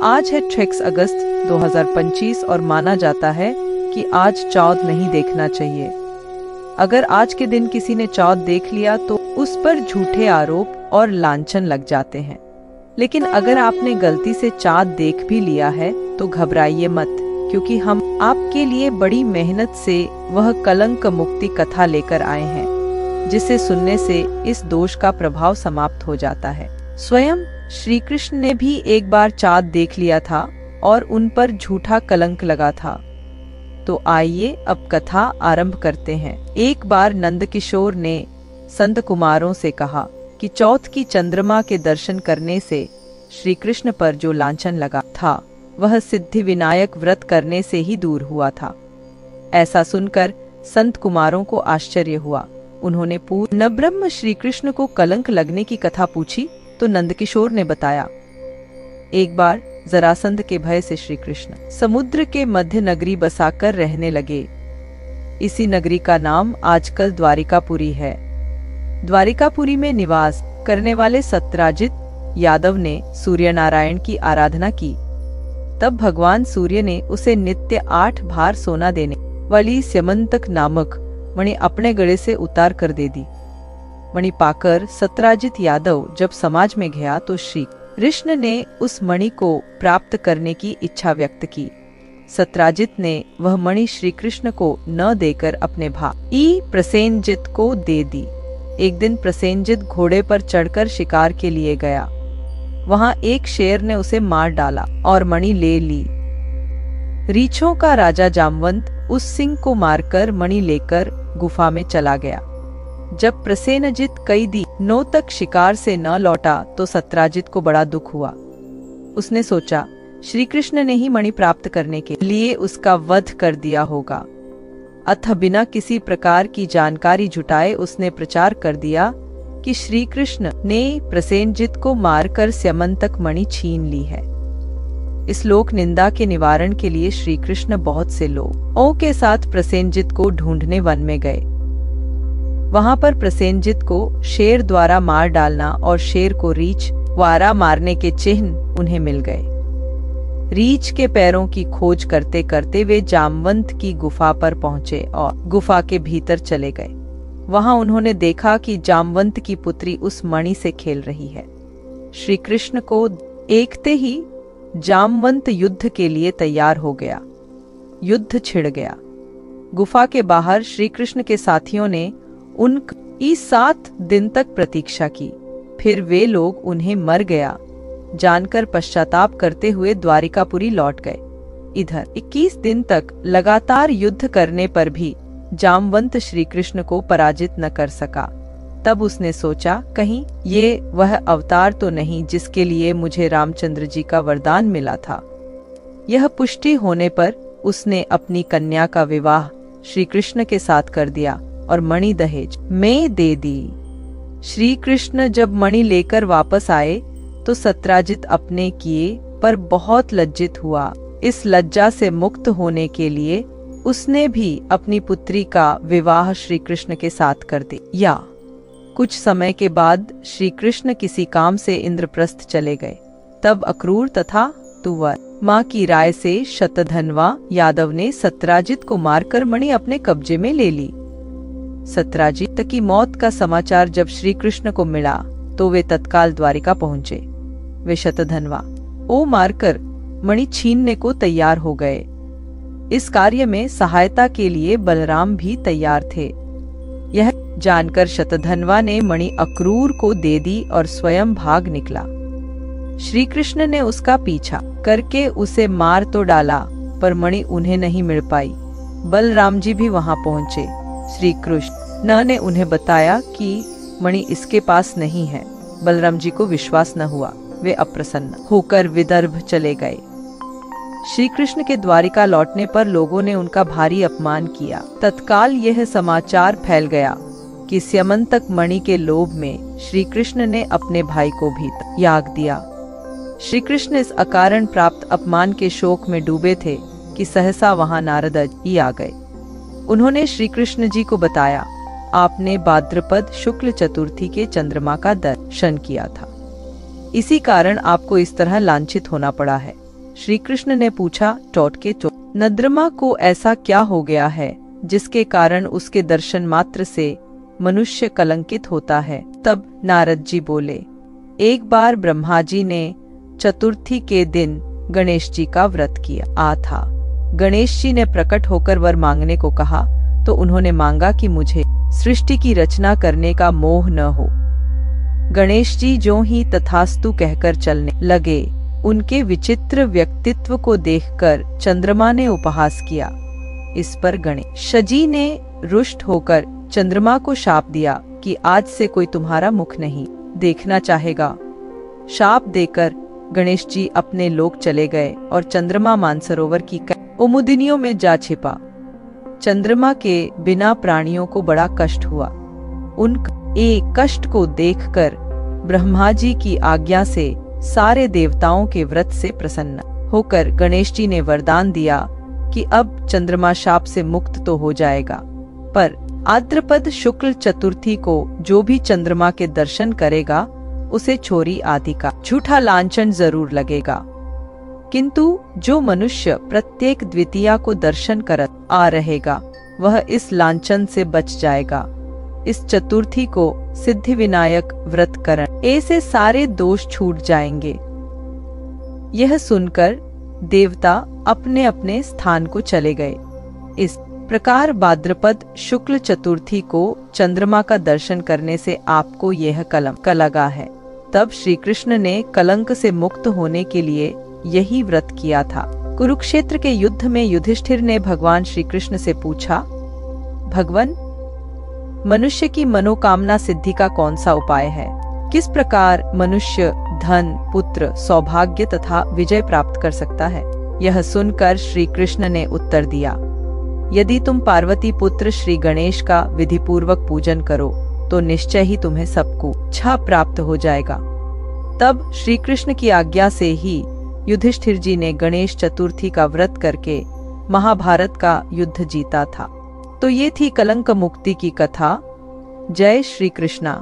आज है 6 अगस्त 2025 और माना जाता है कि आज चाँद नहीं देखना चाहिए। अगर आज के दिन किसी ने चाँद देख लिया तो उस पर झूठे आरोप और लांछन लग जाते हैं। लेकिन अगर आपने गलती से चाँद देख भी लिया है तो घबराइए मत, क्योंकि हम आपके लिए बड़ी मेहनत से वह कलंक मुक्ति कथा लेकर आए हैं, जिसे सुनने से इस दोष का प्रभाव समाप्त हो जाता है। स्वयं श्री कृष्ण ने भी एक बार चाँद देख लिया था और उन पर झूठा कलंक लगा था। तो आइए अब कथा आरंभ करते हैं। एक बार नंदकिशोर ने संत कुमारों से कहा कि चौथ की चंद्रमा के दर्शन करने से श्री कृष्ण पर जो लांछन लगा था वह सिद्धि विनायक व्रत करने से ही दूर हुआ था। ऐसा सुनकर संत कुमारों को आश्चर्य हुआ। उन्होंने पूर्ण ब्रह्म श्री कृष्ण को कलंक लगने की कथा पूछी तो नंदकिशोर ने बताया, एक बार जरासंध के भय से श्री कृष्ण समुद्र के मध्य नगरी बसाकर रहने लगे। इसी नगरी का नाम आजकल द्वारिकापुरी है। द्वारिकापुरी में निवास करने वाले सत्यराजित यादव ने सूर्य नारायण की आराधना की। तब भगवान सूर्य ने उसे नित्य 8 भार सोना देने वाली स्यमंतक नामक मणि अपने गले से उतार कर दे दी। मणि पाकर सत्यराजित यादव जब समाज में गया तो श्री कृष्ण ने उस मणि को प्राप्त करने की इच्छा व्यक्त की। सत्यराजित ने वह मणि श्री कृष्ण को न देकर अपने भाई प्रसेनजित को दे दी। एक दिन प्रसेनजित घोड़े पर चढ़कर शिकार के लिए गया। वहां एक शेर ने उसे मार डाला और मणि ले ली। रीछों का राजा जामवंत उस सिंह को मारकर मणि लेकर गुफा में चला गया। जब प्रसेनजित कई दिनों तक शिकार से न लौटा तो सत्यराजित को बड़ा दुख हुआ। उसने सोचा, श्री कृष्ण ने ही मणि प्राप्त करने के लिए उसका वध कर दिया होगा। अतः बिना किसी प्रकार की जानकारी जुटाए उसने प्रचार कर दिया कि श्री कृष्ण ने प्रसेनजित को मारकर स्यमंतक मणि छीन ली है। इस लोक निंदा के निवारण के लिए श्री कृष्ण बहुत से लोगों के साथ प्रसेनजित को ढूंढने वन में गए। वहां पर प्रसेनजित को शेर द्वारा मार डालना और शेर को रीछ द्वारा मारने के चिन्ह उन्हें मिल गए। रीछ के पैरों की खोज करते करते वे जामवंत की गुफा पर पहुंचे और गुफा के भीतर चले गए। वहां उन्होंने देखा कि जामवंत की पुत्री उस मणि से खेल रही है। श्री कृष्ण को देखते ही जामवंत युद्ध के लिए तैयार हो गया। युद्ध छिड़ गया। गुफा के बाहर श्री कृष्ण के साथियों ने उनकी 7 दिन तक प्रतीक्षा की। फिर वे लोग उन्हें मर गया जानकर पश्चाताप करते हुए द्वारिकापुरी लौट गए। इधर 21 दिन तक लगातार युद्ध करने पर भी जामवंत श्री कृष्ण को पराजित न कर सका। तब उसने सोचा, कहीं ये वह अवतार तो नहीं जिसके लिए मुझे रामचंद्र जी का वरदान मिला था। यह पुष्टि होने पर उसने अपनी कन्या का विवाह श्री कृष्ण के साथ कर दिया और मणि दहेज में दे दी। श्री कृष्ण जब मणि लेकर वापस आए तो सत्यराजित अपने किए पर बहुत लज्जित हुआ। इस लज्जा से मुक्त होने के लिए उसने भी अपनी पुत्री का विवाह श्री कृष्ण के साथ कर दिया। कुछ समय के बाद श्री कृष्ण किसी काम से इंद्रप्रस्थ चले गए। तब अक्रूर तथा तुवर माँ की राय से शतधन्वा यादव ने सत्यराजित को मारकर मणि अपने कब्जे में ले ली। सत्यराजित की मौत का समाचार जब श्री कृष्ण को मिला तो वे तत्काल द्वारिका पहुंचे। वे शतधन्वा को मारकर मणि छीनने को तैयार हो गए। इस कार्य में सहायता के लिए बलराम भी तैयार थे। यह जानकर शतधन्वा ने मणि अक्रूर को दे दी और स्वयं भाग निकला। श्री कृष्ण ने उसका पीछा करके उसे मार तो डाला, पर मणि उन्हें नहीं मिल पाई। बलराम जी भी वहां पहुंचे। श्री कृष्ण ने उन्हें बताया कि मणि इसके पास नहीं है। बलराम जी को विश्वास न हुआ। वे अप्रसन्न होकर विदर्भ चले गए। श्री कृष्ण के द्वारिका लौटने पर लोगों ने उनका भारी अपमान किया। तत्काल यह समाचार फैल गया कि स्यमंतक मणि के लोभ में श्री कृष्ण ने अपने भाई को भी त्याग दिया। श्री कृष्ण इस अकारण प्राप्त अपमान के शोक में डूबे थे कि सहसा वहां नारद जी आ गए। उन्होंने श्री कृष्ण जी को बताया, आपने भाद्रपद शुक्ल चतुर्थी के चंद्रमा का दर्शन किया था, इसी कारण आपको इस तरह लांछित होना पड़ा है। श्री कृष्ण ने पूछा, टोटके तो नद्रमा को ऐसा क्या हो गया है जिसके कारण उसके दर्शन मात्र से मनुष्य कलंकित होता है। तब नारद जी बोले, एक बार ब्रह्मा जी ने चतुर्थी के दिन गणेश जी का व्रत किया था। गणेश जी ने प्रकट होकर वर मांगने को कहा तो उन्होंने मांगा कि मुझे सृष्टि की रचना करने का मोह न हो। गणेश जी जो ही तथास्तु कहकर चलने लगे, उनके विचित्र व्यक्तित्व को देखकर चंद्रमा ने उपहास किया। इस पर गणेश जी ने रुष्ट होकर चंद्रमा को शाप दिया कि आज से कोई तुम्हारा मुख नहीं देखना चाहेगा। शाप देकर गणेश जी अपने लोक चले गए और चंद्रमा मानसरोवर की उमुदिनियों में जा छिपा। चंद्रमा के बिना प्राणियों को बड़ा कष्ट हुआ। उन एक कष्ट को देखकर ब्रह्मा जी की आज्ञा से सारे देवताओं के व्रत से प्रसन्न होकर गणेश जी ने वरदान दिया कि अब चंद्रमा शाप से मुक्त तो हो जाएगा, पर आद्रपद शुक्ल चतुर्थी को जो भी चंद्रमा के दर्शन करेगा उसे छोरी आदि का झूठा लांछन जरूर लगेगा। किंतु जो मनुष्य प्रत्येक द्वितीया को दर्शन कर आ रहेगा वह इस लांछन से बच जाएगा। इस चतुर्थी को सिद्धि विनायक व्रत करण ऐसे सारे दोष छूट जाएंगे। यह सुनकर देवता अपने अपने स्थान को चले गए। इस प्रकार भाद्रपद शुक्ल चतुर्थी को चंद्रमा का दर्शन करने से आपको यह कलंक लगा है। तब श्री कृष्ण ने कलंक से मुक्त होने के लिए यही व्रत किया था। कुरुक्षेत्र के युद्ध में युधिष्ठिर ने भगवान श्री कृष्ण से पूछा, भगवान, मनुष्य की मनोकामना सिद्धि का कौन सा उपाय है? किस प्रकार मनुष्य धन, पुत्र, सौभाग्य तथा विजय प्राप्त कर सकता है? यह सुनकर श्री कृष्ण ने उत्तर दिया, यदि तुम पार्वती पुत्र श्री गणेश का विधिपूर्वक पूजन करो तो निश्चय ही तुम्हें सबको इच्छा प्राप्त हो जाएगा। तब श्री कृष्ण की आज्ञा से ही युधिष्ठिर जी ने गणेश चतुर्थी का व्रत करके महाभारत का युद्ध जीता था। तो ये थी कलंक मुक्ति की कथा। जय श्री कृष्णा।